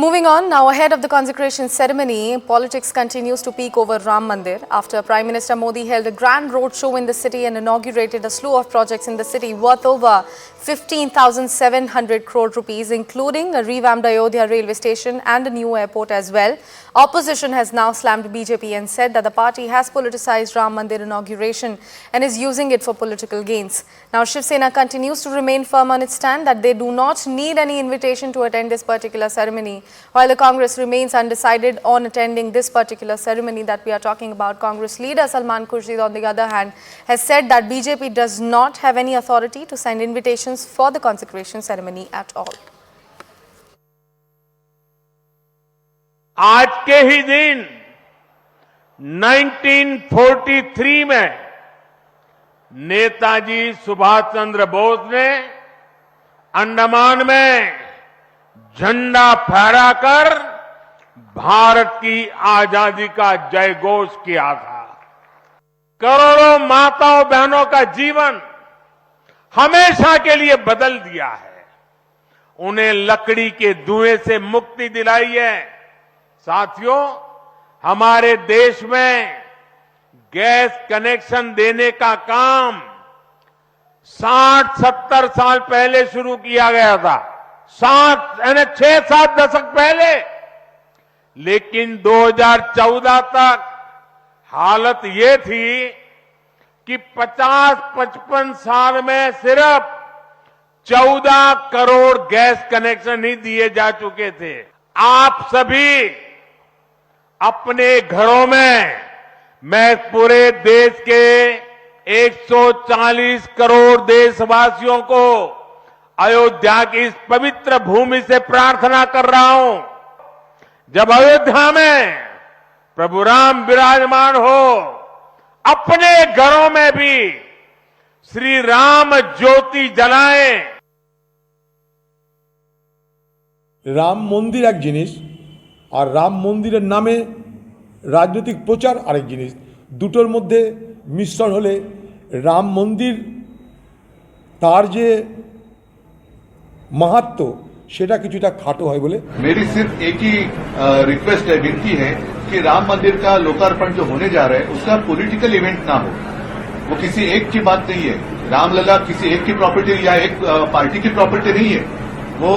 Moving on, now ahead of the consecration ceremony, politics continues to peak over Ram Mandir after Prime Minister Modi held a grand roadshow in the city and inaugurated a slew of projects in the city worth over 15,700 crore rupees, including a revamped Ayodhya railway station and a new airport as well. Opposition has now slammed BJP and said that the party has politicized Ram Mandir inauguration and is using it for political gains. Now, Shiv Sena continues to remain firm on its stand that they do not need any invitation to attend this particular ceremony, while the Congress remains undecided on attending this particular ceremony that we are talking about. Congress leader Salman Khurshid, on the other hand, has said that BJP does not have any authority to send invitations for the consecration ceremony at all. आज के ही दिन 1943 में नेताजी सुभाष चंद्र बोस ने अंडमान में झंडा फहराकर भारत की आजादी का जयघोष किया था। करोड़ों माताओं बहनों का जीवन हमेशा के लिए बदल दिया है। उन्हें लकड़ी के धुएं से मुक्ति दिलाई है। साथियों, हमारे देश में गैस कनेक्शन देने का काम 60-70 साल पहले शुरू किया गया था, 6-7 दशक पहले। लेकिन 2014 तक हालत ये थी कि 50-55 साल में सिर्फ 14 करोड़ गैस कनेक्शन ही दिए जा चुके थे। आप सभी अपने घरों में, मैं पूरे देश के 140 करोड़ देशवासियों को अयोध्या की इस पवित्र भूमि से प्रार्थना कर रहा हूं, जब अयोध्या में प्रभु राम विराजमान हो, अपने घरों में भी श्री राम ज्योति जलाएं। राम मंदिर एक जिनिस और राम मंदिरेर नामे राजनैतिक प्रचार आरेक जिनिस, दुटोर मध्य मिश्रण होले राम मंदिर तार जे महत्व सेटा किछुटा खाटो है बोले। मेरी सिर्फ एक ही रिक्वेस्ट है, विनती है कि राम मंदिर का लोकार्पण जो होने जा रहा है उसका पॉलिटिकल इवेंट ना हो। वो किसी एक की बात नहीं है। रामलला किसी एक की प्रॉपर्टी या एक पार्टी की प्रॉपर्टी नहीं है। वो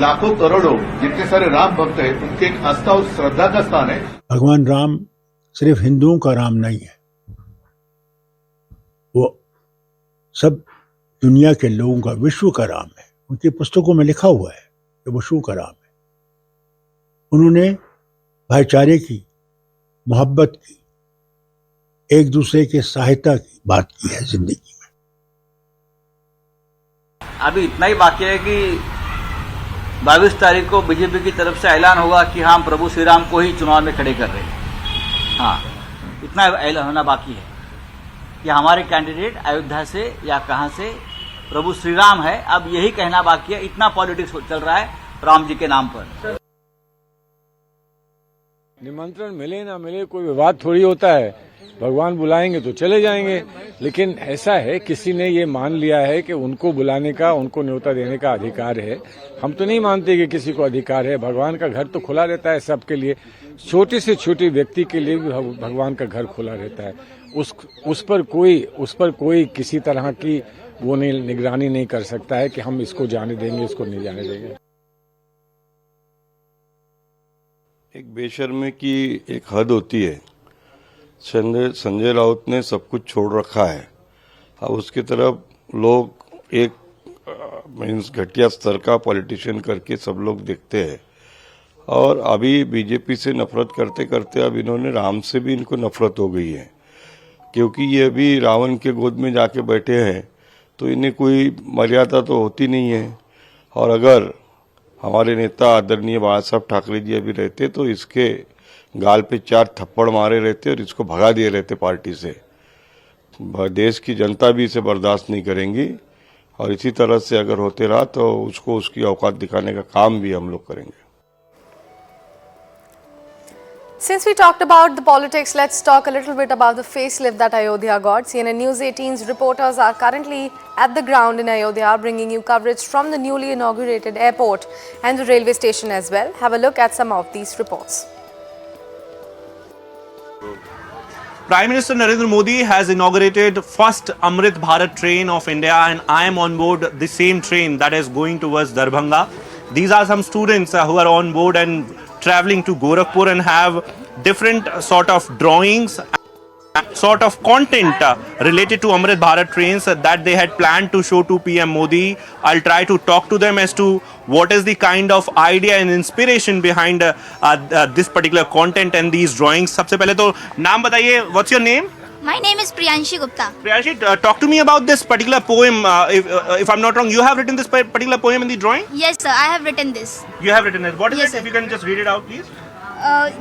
लाखों करोड़ों जितने सारे राम भक्त हैं उनके एक आस्था और श्रद्धा का स्थान है। भगवान राम सिर्फ हिंदुओं का राम नहीं है, वो सब दुनिया के लोगों का, विश्व का राम है। उनकी पुस्तकों में लिखा हुआ है कि वो विश्व का राम है। उन्होंने भाईचारे की, मोहब्बत की, एक दूसरे के सहायता की बात की है जिंदगी में। अभी इतना ही बाकी है कि 22 तारीख को बीजेपी की तरफ से ऐलान होगा कि हम प्रभु श्री राम को ही चुनाव में खड़े कर रहे हैं। हाँ, इतना ऐलान होना बाकी है कि हमारे कैंडिडेट अयोध्या से या कहां से प्रभु श्री राम है। अब यही कहना बाकी है। इतना पॉलिटिक्स चल रहा है राम जी के नाम पर। निमंत्रण मिले ना मिले कोई विवाद थोड़ी होता है। भगवान बुलाएंगे तो चले जाएंगे, लेकिन ऐसा है किसी ने ये मान लिया है कि उनको बुलाने का, उनको न्योता देने का अधिकार है। हम तो नहीं मानते कि किसी को अधिकार है। भगवान का घर तो खुला रहता है सबके लिए, छोटे से छोटे व्यक्ति के लिए भी भगवान का घर खुला रहता है। उस पर कोई किसी तरह की वो निगरानी नहीं कर सकता है कि हम इसको जाने देंगे, इसको नहीं जाने देंगे। एक बेशर्मी की एक हद होती है। संजय राउत ने सब कुछ छोड़ रखा है। अब उसकी तरफ लोग एक मीन्स घटिया स्तर का पॉलिटिशियन करके सब लोग देखते हैं। और अभी बीजेपी से नफरत करते करते अब इन्होंने राम से भी इनको नफरत हो गई है, क्योंकि ये अभी रावण के गोद में जाके बैठे हैं तो इन्हें कोई मर्यादा तो होती नहीं है। और अगर हमारे नेता आदरणीय बाला साहब ठाकरे जी अभी रहते तो इसके गाल पे 4 थप्पड़ मारे रहते और इसको भगा दिए रहते पार्टी से। देश की जनता भी इसे बर्दाश्त नहीं करेंगी और इसी तरह से अगर होते रहा तो उसको उसकी औकात दिखाने का काम भी हम लोग करेंगे। Since we talked about the politics, let's talk a little bit about the facelift that Ayodhya got. CNN News 18's reporters are currently at the ground in Ayodhya, bringing you coverage from the newly inaugurated airport and the railway station as well. Have a look at some of these reports. Prime Minister Narendra Modi has inaugurated first Amrit Bharat train of India, and I am on board the same train that is going towards Darbhanga. These are some students who are on board and traveling to Gorakhpur and have different sort of drawings, sort of content related to Amrit Bharat trains that they had planned to show to PM Modi. I'll try to talk to them as to what is the kind of idea and inspiration behind this particular content and these drawings. सबसे पहले तो नाम बताइए. What's your name? My name is Priyanshi Gupta. Priyanshi, talk to me about this particular poem. If I'm not wrong, you have written this particular poem in the drawing? Yes sir, I have written this. You have written it. What is Yes, it? sir. If you can just read it out, please.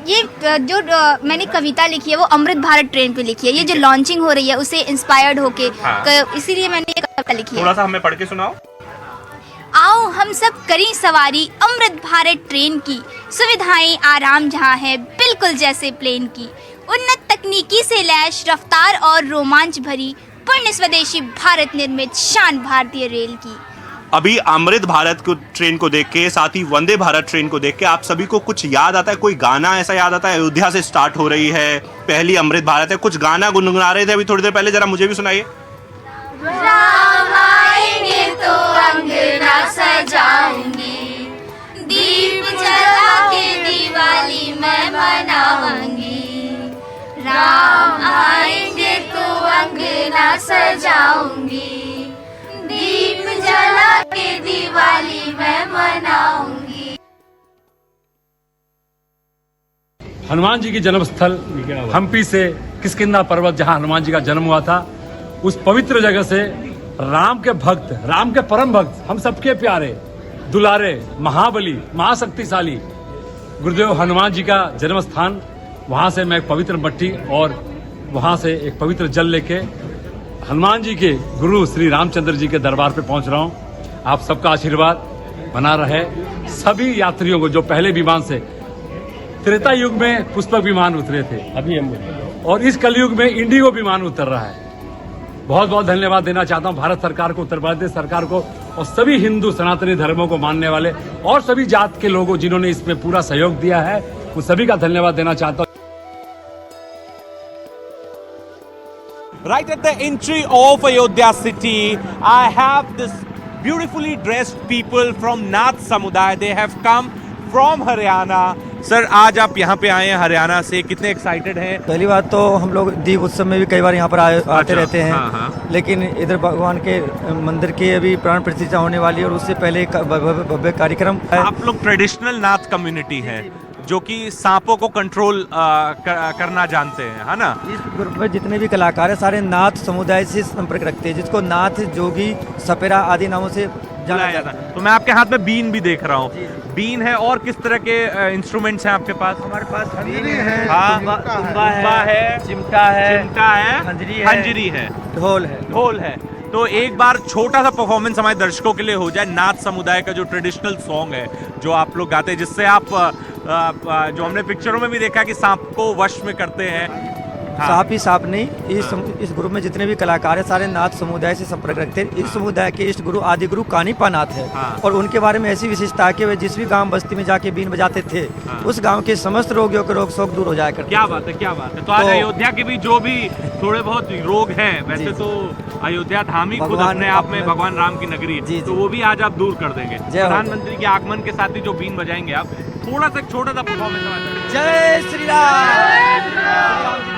ये जो मैंने कविता लिखी है वो Amrit Bharat train पे लिखी है. ये जो लॉन्चिंग हो रही है उससे इंस्पायर्ड होके इसीलिए मैंने ये कविता लिखी है. थोड़ा सा हमें पढ़ के सुनाओ. आओ हम सब करें सवारी अमृत भारत ट्रेन की, सुविधाएं आराम जहां है बिल्कुल जैसे प्लेन की, उन्नत तकनीकी से लैस रफ्तार और रोमांच भरी, पूर्ण स्वदेशी भारत निर्मित शान भारतीय रेल की. अभी अमृत भारत को ट्रेन को देख के, साथ ही वंदे भारत ट्रेन को देख के आप सभी को कुछ याद आता है? कोई गाना ऐसा याद आता है? अयोध्या से स्टार्ट हो रही है, पहली अमृत भारत है, कुछ गाना गुनगुना रहे थे अभी थोड़ी देर पहले, जरा मुझे भी सुनाइए. राम आएंगे तो अंगना सजाऊंगी, दीप जला के दिवाली मैं मनाऊंगी. राम आएंगे तो अंगना सजाऊंगी, दीप जला के दिवाली मैं मनाऊंगी. हनुमान जी की जन्मस्थल हम्पी से किष्किंधा पर्वत, जहां हनुमान जी का जन्म हुआ था, उस पवित्र जगह से राम के भक्त, राम के परम भक्त, हम सबके प्यारे दुलारे महाबली महाशक्तिशाली गुरुदेव हनुमान जी का जन्म स्थान, वहां से मैं एक पवित्र मट्टी और वहां से एक पवित्र जल लेके हनुमान जी के गुरु श्री रामचंद्र जी के दरबार पे पहुंच रहा हूं. आप सबका आशीर्वाद बना रहे. सभी यात्रियों को जो पहले विमान से, त्रेता युग में पुष्पक विमान उतरे थे अभी हम, और इस कलयुग में इंडिगो विमान उतर रहा है, बहुत बहुत धन्यवाद देना चाहता हूं भारत सरकार को, उत्तर प्रदेश सरकार को और सभी हिंदू सनातनी धर्मों को मानने वाले और सभी जात के लोगों जिन्होंने इसमें पूरा सहयोग दिया है, उन सभी का धन्यवाद देना चाहता हूं. Right at the entry of Ayodhya city, I have this beautifully dressed people from Nath Samudaya. They have come from Haryana. Sir, आज आप यहाँ पे आए हैं हरियाणा से, कितने एक्साइटेड हैं? पहली बात तो हम लोग दीप उत्सव में भी कई बार यहाँ पर आते रहते हैं. हाँ. लेकिन इधर भगवान के मंदिर की अभी प्राण प्रतिष्ठा होने वाली है और उससे पहले एक भव्य कार्यक्रम है. आप लोग ट्रेडिशनल नाथ कम्युनिटी है जो कि सांपों को कंट्रोल करना जानते हैं, है ना? इस ग्रुप में जितने भी कलाकार हैं सारे नाथ समुदाय से संपर्क रखते हैं, जिसको नाथ, जोगी, सपेरा आदि नामों से जाना जाता है. तो मैं आपके हाथ में बीन भी देख रहा हूँ. बीन है, और किस तरह के इंस्ट्रूमेंट्स हैं आपके पास? हमारे पास हंजरी है, तुम्बा है, चिमटा है, हंजरी है, ढोल है. तो एक बार छोटा सा परफॉर्मेंस हमारे दर्शकों के लिए हो जाए, नाथ समुदाय का जो ट्रेडिशनल सॉन्ग है जो आप लोग गाते हैं, जिससे आप जो हमने पिक्चरों में भी देखा कि सांप को वश में करते हैं. सांप ही सांप नहीं, इस ग्रुप में जितने भी कलाकार हैं सारे नाथ समुदाय से संपर्क रखते हैं. इस समुदाय के इष्ट गुरु आदि गुरु कानीपा नाथ है. और उनके बारे में ऐसी विशेषता है कि वे जिस भी गांव बस्ती में जाके बीन बजाते थे, उस गांव के समस्त रोगियों के रोग शोक दूर हो जाया करते. क्या बात है, क्या बात है. तो आज अयोध्या के भी जो भी थोड़े बहुत रोग हैं, वैसे तो अयोध्या धाम ही खुद अपने आप में भगवान राम की नगरी है, तो वो भी आज आप दूर कर देंगे. प्रधानमंत्री के आगमन के साथ ही जो बीन बजाएंगे आप, थोड़ा सा छोटा सा परफॉर्मेंस. जय श्री राम.